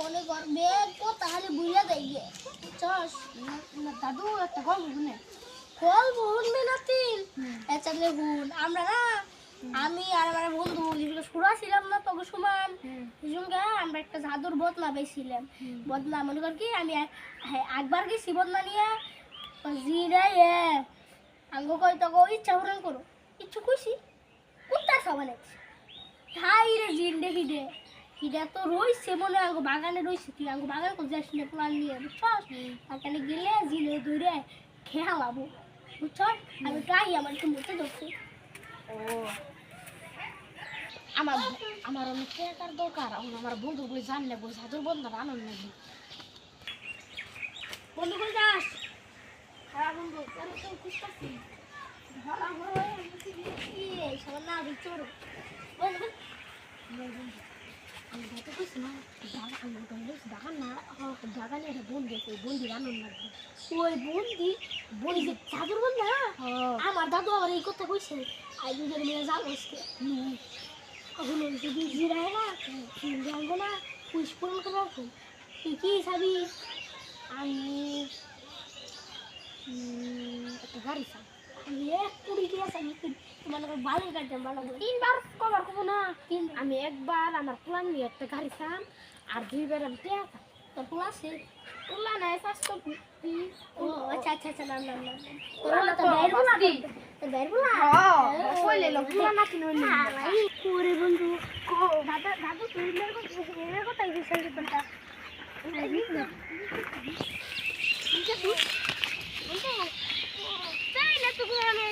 মনে করবে তাহলে বুঝে দেয় চস না দাদু একটা গল্প শুনে গল্প শুনবে না তিন এচালে হুন আমরা না আমি আর আমার বন্ধু যেগুলো সুরা ছিলাম না তখন সমান সঙ্গে আমরা একটা জাদুর বদনা পেয়েছিলাম বদনা মনে কর কি আমি একবার গেছি বদনা নিয়ে জিরে আঙ্গ কই তো ইচ্ছা পূরণ করো ইচ্ছু খুশি কোনটা সবানে হাই রে জিন দেখি দে হিডা তো রইছে মনে আঙ্গ বাগানে রইছে তুই আঙ্গ বাগান কো যাস না প্ল্যান নিয়ে বুঝছস বাগানে গেলে জিনে ধরে খেলাবো বুঝছস আমি গাই আমার একটু মুখে ধরছি ও আমার আমার অনেক টাকার দরকার আমার বন্ধুগুলো জানলে বল জাদুর বন্ধুরা আনন্দ নেবে বন্ধু কই যাস খারাপ বন্ধু আরে তো খুশতাছি ধরা হয়ে কি সবার না ভিতর বন্ধু আমি দেখতে কইছি না বাগান না বাগানে একটা বন্দি আছে বন্দি আনন্দ লাগবে ওই বন্দি জাদুর বন্ধু না আমার দাদু আমার এই কথা কইছে আই দুজন মিলে যাবো আজকে ওগুলো যদি জিরায় না জানবো না পুষ্পূরণ করে রাখুন তুই কি চাবি আমি একটা গাড়ি চাই আমি 1 কোটি টাকা চাবি তোমার বালের গাড়ি বানাবো 3বার কভার করবো না আমি একবার আমার প্ল্যান নিয়ে একটা গাড়ি চাম আর 2বার আমি টাকা তোর প্ল্যান আছে প্ল্যান নাই স্বাস্থ্য ও আচ্ছা আচ্ছা আচ্ছা না না না তোরা তো বাইরে বলা বাইরে বলা হ্যাঁ কইলে লোক প্ল্যান আছে না ওরে বন্ধু ও দাদু তুই মেরে কথা বিষয় কোনটা নিচে তুই তাই না তো আমি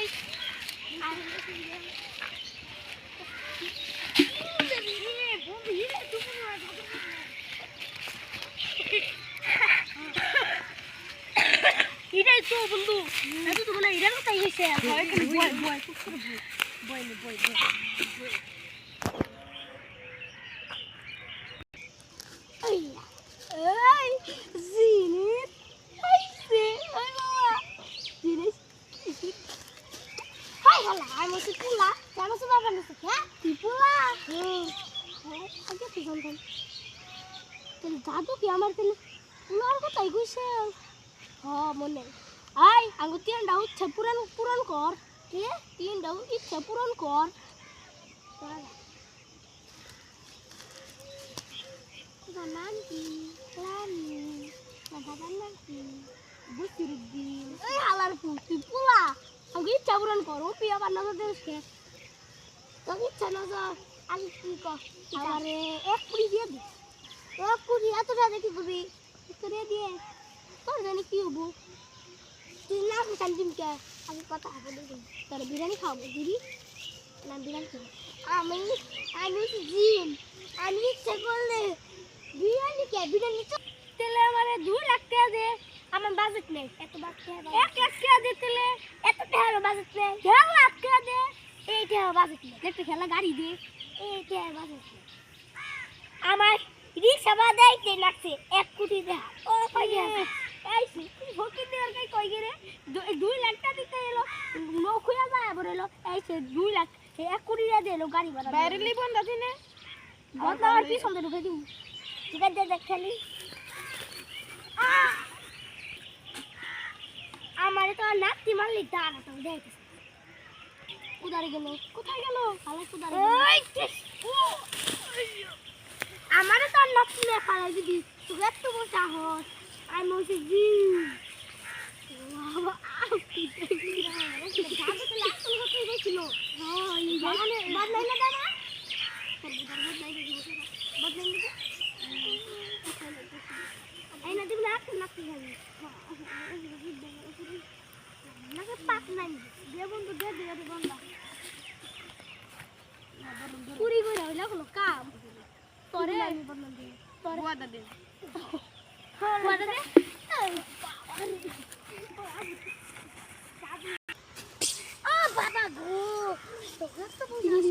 ইরাই তো বন্ধু দাদু তো বলে ইরার কথাই হইছে হয় কি বয় বয় খুব করে বয় বয় বয় এই এই জিনিস আইছে ওই বাবা জিনিস হাই হলা আমি তো পুলা জানো তো বাবা না হ্যাঁ তুই পুলা আগে তুই জানতাম তুই দাদু কি আমার তেল পুলার কথাই কইছে হ্যাঁ মনে আই আঙ্গু 3টা ইচ্ছা পূরণ কর কে 3টা ইচ্ছা পূরণ কর নাম কি রানী বাবার নাম কি বুসিরুদ্দিন এই হালার পুতি পোলা আঙ্গু ইচ্ছা পূরণ কর ও পিয়া বান্না দেশকে তো ইচ্ছা না যা আমি কি কর আরে 1 কোটি দিয়ে দে 1 কোটি এত টাকা কি করবি করে দিয়ে তোর জানি কি হবো তুই না কান্দিমকে আমি কথা বলে দিই তোর বিরিয়ানি খাবো দিবি না বিরিয়ানি খাবো আমি জিম আমি ইচ্ছা করলে বিরিয়ানি তো তেলে আমারে 2 লাখ টাকা দে আমার বাজেট নেই এত টাকা 1 লাখ টাকা দে তেলে এত টাকা বাজেট নেই 1 লাখ টাকা দে এই টাকা বাজেট নেই একটা খেলা গাড়ি দে এই টাকা বাজেট নেই আমার রিক্সা বাদাইতে লাগছে 1 কোটি টাকা ও কইয়া আইছি ভকি দেওয়ার কই কই গেরে 2 লাখ টাকা দিতে এলো নো খুয়া যায় বলেলো আইছে 2 লাখ 1 কোটি টাকা দিলো গাড়ি বানাবো বাইরেলি বন্ধ দিনে বন্ধ আর কি সন্দেহ ঢুকে দিই ঠিক আছে দেখ খালি আমারে তো নাতি মারলি দাঁড়া তো দেখ উদারে গেল কোথায় গেল খালা উদারে আমারে তো নাতি না পালাই দিদি তুই একটু বসা হস আই মসি জি বাবা আউ কি দেখি রা দাদু তো লাস্ট কথা কইছিল হ্যাঁ এই বাগানে বদলাই না দাদা বদলাই দে এই না দিবি নাতি খাবি নাকি পাক নাই দে বন্ধু দে বন্ধু পুরি কইরা হইলা কোনো কাম তোরে আমি বন্ধু দে তোরে ওয়াদা দে ওয়াদা দে বাবা গো তো কত বুঝাছ